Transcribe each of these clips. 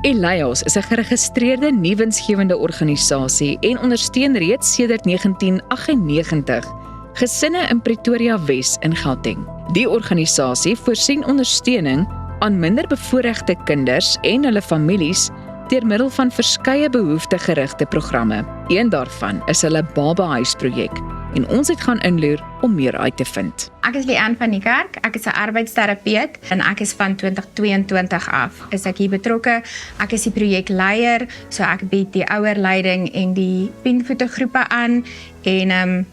Elios is 'n geregistreerde nie-winsgewende organisasie en ondersteun reeds sedert 1998 gesinne in Pretoria Wes in Gauteng. Die organisasie voorsien ondersteuning aan minderbevoorregte kinders en hulle families deur middel van verskeie behoeftegerigte programme. Een daarvan is hulle Babahuisprojek en ons het gaan inloer om meer uit te vind. Ek is Leanne van die Kerk, ek is 'n arbeidsterapeut en ek is van 2022 af. Is ek hier betrokke? Ek is die projekleier, so ek bied die ouerleiding en die pinkvoete groepe aan en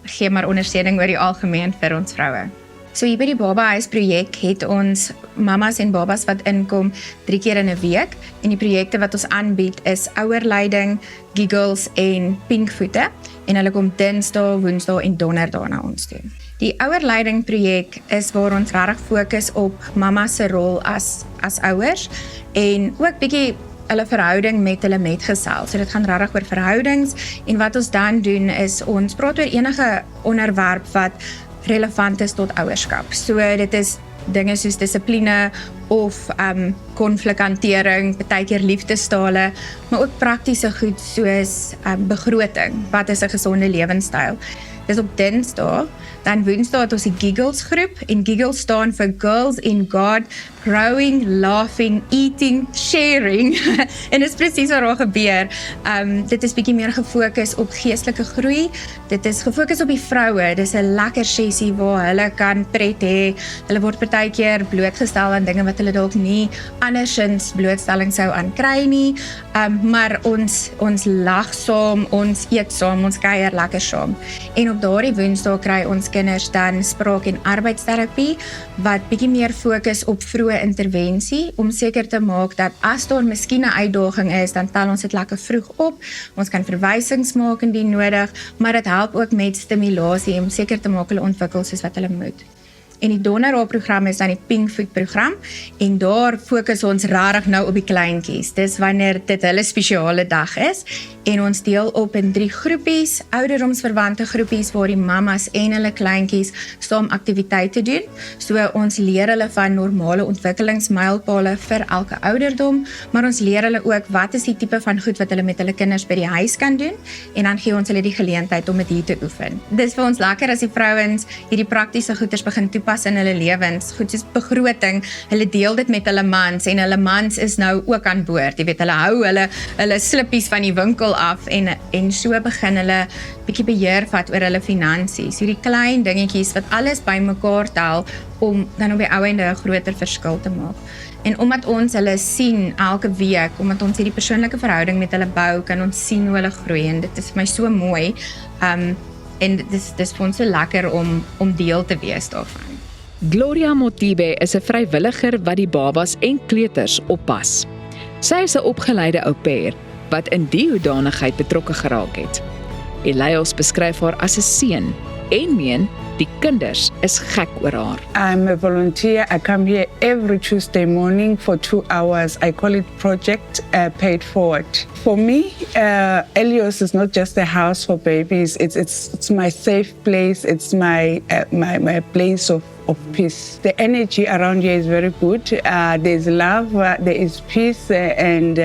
gee maar ondersteuning oor die algemeen vir ons vroue. So hier by die Babahuisprojek het ons mamas en babas wat inkom 3 keer in 'n week en die projekte wat ons aanbied is ouerleiding, giggles en pinkvoete en hulle kom Dinsdae, Woensdae en Donderdae na ons toe. Die ouerleiding projek is waar ons regtig fokus op mamma se rol as ouers en ook bietjie hulle verhouding met hulle metgesel. So dit gaan regtig oor verhoudings en wat ons dan doen is ons praat oor enige onderwerp wat relevant is tot ouerskap. So dit is dinge soos dissipline of konflikhantering, partykeer liefdestale, maar ook praktiese goed soos begroting. Wat is 'n gesonde lewenstyl? Dis op Dinsdae, dan Woensdae het ons die Giggles groep en Giggles staan vir Girls in God, Growing, Laughing, Eating, Sharing. En dit is presies wat daar gebeur. Dit is bietjie meer gefokus op geestelike groei. Dit is gefokus op die vroue. Dis 'n lekker sessie waar hulle kan pret hê. Hulle word partykeer blootgestel aan dinge wat hulle dalk nie andersins blootstelling sou aan kry nie. Maar ons lag saam, ons eet saam, ons kuier lekker saam. En op daardie Woensdae kry ons kinders dan spraak- en arbeidsterapie wat bietjie meer fokus op vroeë intervensie om seker te maak dat as daar miskien 'n uitdaging is, dan tel ons dit lekker vroeg op. Ons kan verwysings maak indien nodig, maar dit help ook met stimulasie om seker te maak hulle ontwikkel soos wat hulle moet. En die Donderdae program is dan die Pinkfoot program en daar fokus ons regtig nou op die kleintjies. Dis wanneer dit hulle spesiale dag is en ons deel op in 3 groepies, ouderdomsverwante groepies waar die mammas en hulle kleintjies saam aktiwiteite doen. So ons leer hulle van normale ontwikkelingsmylpale vir elke ouderdom, maar ons leer hulle ook wat is die tipe van goed wat hulle met hulle kinders by die huis kan doen en dan gee ons hulle die geleentheid om dit hier te oefen. Dis vir ons lekker as die vrouens hierdie praktiese goeders begin toepas in hulle lewens, goed soos begroting, hulle deel dit met hulle mans en hulle mans is nou ook aan boord, jy weet, hulle hou hulle slippies van die winkel af en so begin hulle bietjie beheer vat oor hulle finansies, hierdie klein dingetjies wat alles bymekaar tel om dan op die ou ende 'n groter verskil te maak. En omdat ons hulle sien elke week, omdat ons hierdie persoonlike verhouding met hulle bou, kan ons sien hoe hulle groei en dit is vir my so mooi en dis vir ons so lekker om deel te wees daarvan. Gloria Motibe is 'n vrywilliger wat die babas en kleuters oppas. Sy is 'n opgeleide au pair wat in die hoedanigheid betrokke geraak het. Elios beskryf haar as 'n seun en meen die kinders is gek oor haar. I'm a volunteer. I come here every Tuesday morning for 2 hours. I call it Project Paid Forward. For me, Elios is not just a house for babies. It's my safe place. It's my place of peace. The energy around here is very good. There's love. There is peace, and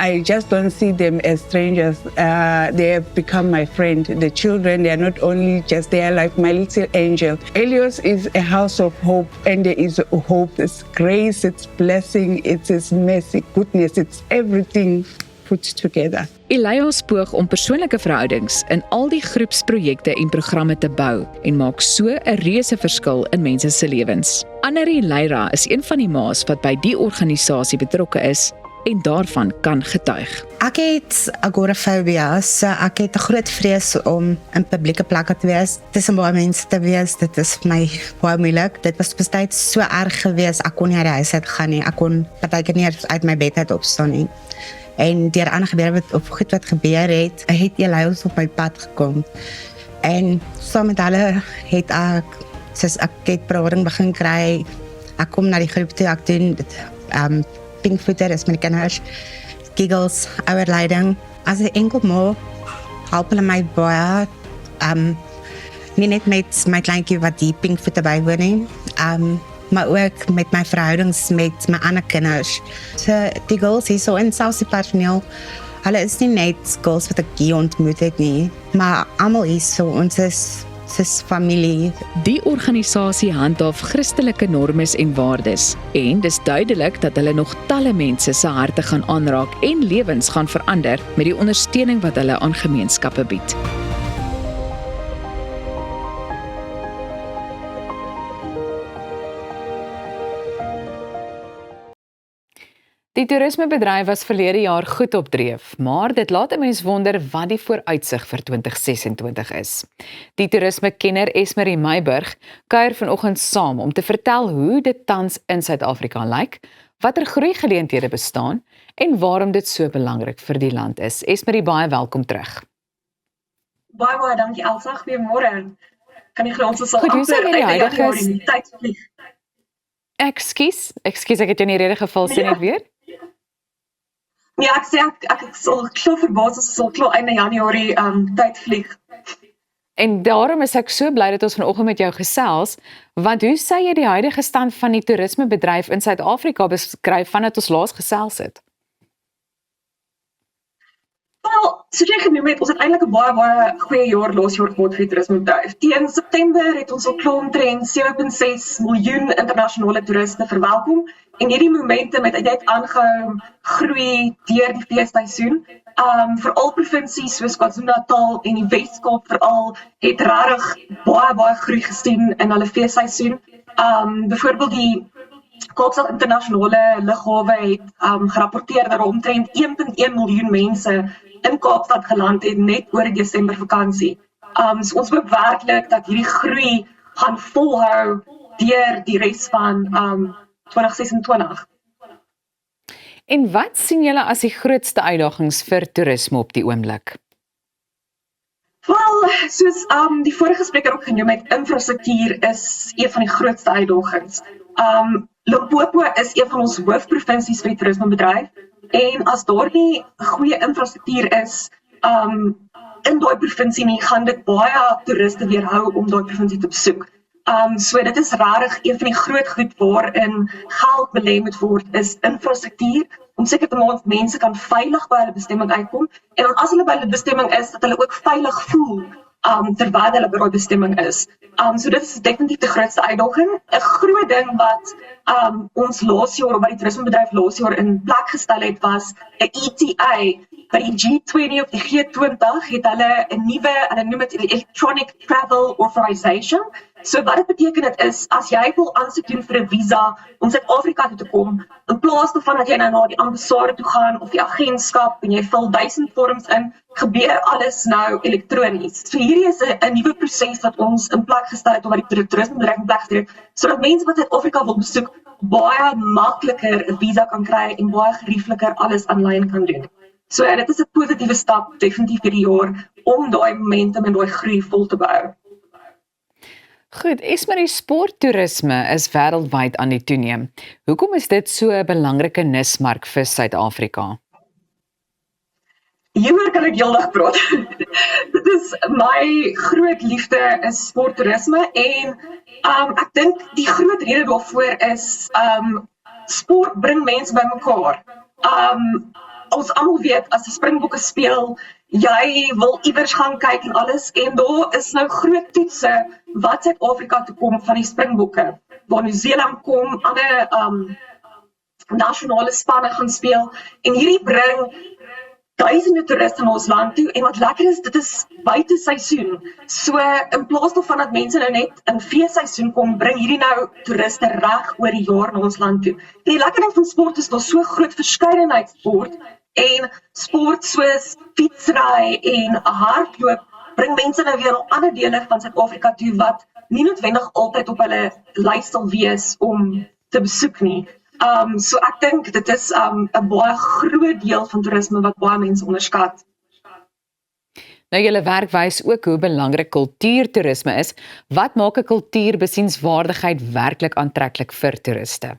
I just don't see them as strangers. They have become my friend. The children, they are not only just, they are like my little angel. Elios is a house of hope, and there is hope. It's grace, it's blessing, it's mercy, goodness, it's everything put together. Elios poog om persoonlike verhoudings in al die groepsprojekte en programme te bou en maak so 'n reuse verskil in mense se lewens. Annerie Leira is een van die ma's wat by die organisasie betrokke is en daarvan kan getuig. Ek het agorafobia, so ek het 'n groot vrees om in publieke plekke te wees, tussen baie mense te wees. Dit is vir my baie moeilik. Dit was bestyds so erg geweest, ek kon nie uit die huis uit gaan nie. Ek kon partykeer nie uit my bed uit opstaan nie. En deur ander gebeure of goed wat gebeur het Elios op my pad gekom. En saam met hulle het ek, soos ek het verhouding begin kry, ek kom na die groep toe, ek doen dit, Pinkfooter is met die kinders, Giggles, ouerleiding. As 'n enkel ma help hulle my baie, nie net met my kleintjie wat die Pinkfooter bywoon nie, maar ook met my verhoudings met my ander kinders. So die girls hier so en selfs die personeel, hulle is nie net girls wat ek hier ontmoet het nie, maar almal hier so, ons is familie. Die organisasie handhaaf Christelike normes en waardes en dis duidelik dat hulle nog talle mense se harte gaan aanraak en lewens gaan verander met die ondersteuning wat hulle aan gemeenskappe bied. Die toerismebedryf was verlede jaar goed op dreef, maar dit laat 'n mens wonder wat die vooruitsig vir 2026 is. Die toerismekenner Esmerie Meiburg kuier vanoggend saam om te vertel hoe dit tans in Suid-Afrika lyk, watter groeigeleenthede bestaan en waarom dit so belangrik vir die land is. Esmerie, baie welkom terug. Baie dankie Elsa, goeiemôre. Kan jy glo ons is al Goed, hoe sê jy die huidige die tyd vlieg? Ekskuus, ek het jou nie rede geval sê net weer. Ja, ek sê ek sal glo verbaas as sal glo einde Januarie tyd vlieg. En daarom is ek so bly dat ons vanoggend met jou gesels, want hoe sê jy die huidige stand van die toerismebedryf in Suid-Afrika beskryf vandat ons laas gesels het? Wel, soos jy genoem het, ons het eintlik 'n baie goeie jaar laas jaar gehad vir die toerismebedryf. Teen September het ons al klaar omtrent 7.6 miljoen internasionale toeriste verwelkom en hierdie momentum het net aangehou groei deur die feesseisoen. Veral provinsies soos KwaZulu-Natal en die Wes-Kaap veral het regtig baie groei gesien in hulle feesseisoen. Byvoorbeeld die Kaapstad internasionale lughawe het gerapporteer dat omtrent 1.1 miljoen mense in Kaapstad geland het net oor die Desember vakansie. So ons hoop werklik dat hierdie groei gaan volhou deur die res van 2026. En wat sien julle as die grootste uitdagings vir toerisme op die oomblik? Wel, soos die vorige spreker ook genoem het, infrastruktuur is een van die grootste uitdagings. Limpopo is een van ons hoofprovinsies vir die toerismebedryf en as daar nie goeie infrastruktuur is in daai provinsie nie, gaan dit baie toeriste weerhou om daai provinsie te besoek. So dit is regtig een van die groot goed waarin geld belê moet word is infrastruktuur, om seker te maak dat mense kan veilig by hulle bestemming uitkom en dan as hulle by hulle bestemming is, dat hulle ook veilig voel terwyl hulle by daai bestemming is. So dit is definitief die grootste uitdaging. 'n Groot ding wat ons laas jaar, of wat die toerismebedryf laas jaar in plek gestel het, was 'n ETA. By die G20 of die G20 het hulle 'n nuwe, hulle noem dit Electronic Travel Authorization. So wat dit beteken is, as jy wil aansoek doen vir 'n visa om Suid-Afrika toe te kom, in plaas daarvan dat jy nou na die ambassade toe gaan of die agentskap en jy vul 1000 vorms in, gebeur alles nou elektronies. So hierdie is 'n nuwe proses wat ons in plek gestel het, of wat die toerismebedryf in plek gestel het, sodat mense wat Suid-Afrika wil besoek, baie makliker 'n visa kan kry en baie geriefliker alles aanlyn kan doen. So dit is 'n positiewe stap definitief hierdie jaar om daai momentum en daai groei vol te bou. Goed, Esmerie, sporttoerisme is wêreldwyd aan die toeneem. Hoekom is dit so 'n belangrike nismark vir Suid-Afrika? Hieroor kan ek heeldag praat. Dit is my groot liefde is sporttoerisme en ek dink die groot rede daarvoor is sport bring mense bymekaar. Ons almal weet as die Springbokke speel, jy wil iewers gaan kyk en alles en daar is nou groot toetse wat Suid-Afrika toe kom van die Springbokke. Waar Nieu-Seeland kom, ander nasionale spanne gaan speel en hierdie bring duisende toeriste in ons land toe en wat lekker is, dit is buite seisoen. So in plaas daarvan dat mense nou net in feesseisoen kom, bring hierdie nou toeriste reg oor die jaar na ons land toe. En die lekker ding van sport is daar so groot verskeidenheid sport en sport soos fietsry en hardloop bring mense nou weer na ander dele van Suid-Afrika toe wat nie noodwendig altyd op hulle lys sal wees om te besoek nie. So ek dink dit is 'n baie groot deel van toerisme wat baie mense onderskat. Nou julle werk wys ook hoe belangrik kultuurtoerisme is. Wat maak 'n kultuurbesienswaardigheid werklik aantreklik vir toeriste?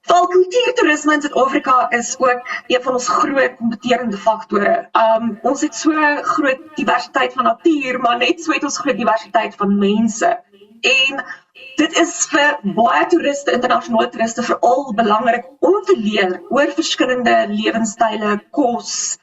Wel, kultuurtoerisme in Suid-Afrika is ook een van ons groot kompeterende faktore. Ons het so groot diversiteit van natuur, maar net so het ons groot diversiteit van mense. En dit is vir baie toeriste, internasionale toeriste, veral belangrik om te leer oor verskillende lewenstyle, kos,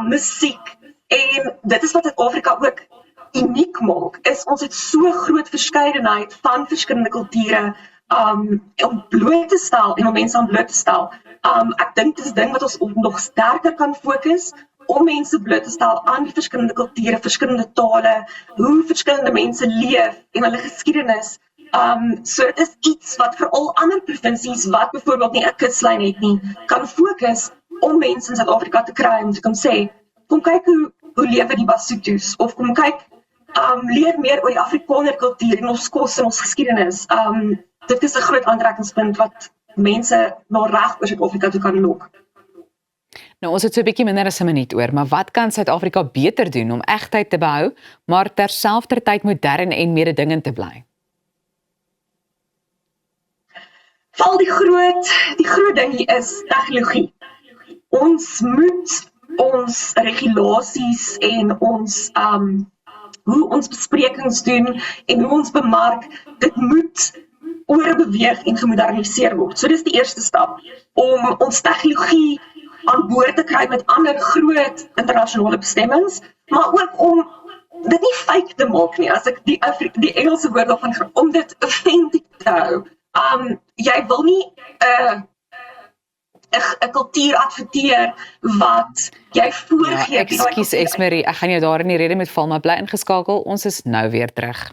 musiek. En dit is wat Suid-Afrika ook uniek maak, is ons het so groot verskeidenheid van verskillende kulture om bloot te stel en om mense aan bloot te stel. Ek dink dit is 'n ding wat ons nog sterker kan fokus, om mense bloot te stel aan die verskillende kulture, verskillende tale, hoe verskillende mense leef en hulle geskiedenis. So dit is iets wat veral ander provinsies wat byvoorbeeld nie 'n kuslyn het nie, kan fokus om mense in Suid-Afrika te kry om te kom sê, kom kyk hoe lewe die Basutos, of kom kyk, leer meer oor die Afrikaner kultuur en ons kos en ons geskiedenis. Dit is 'n groot aantrekkingspunt wat mense na reg oor Suid-Afrika toe kan lok. Nou ons het so 'n bietjie minder as 'n minuut oor, maar wat kan Suid-Afrika beter doen om egtheid te behou, maar terselfdertyd modern en mededingend te bly? Val die groot ding hier is tegnologie. Ons moet ons regulasies en ons hoe ons besprekings doen en hoe ons bemark, dit moet oorbeweeg en gemoderniseer word. So dis die eerste stap, om ons tegnologie aan boord te kry met ander groot internasionale bestemmings, maar ook om dit nie fake te maak nie, as ek die Engelse woord daarvan, om dit authentic te hou. Jy wil nie 'n kultuur adverteer wat jy voorgee. Ja, ekskuus Esmerie, ek gaan jou daar in die rede met val, maar bly ingeskakel, ons is nou weer terug.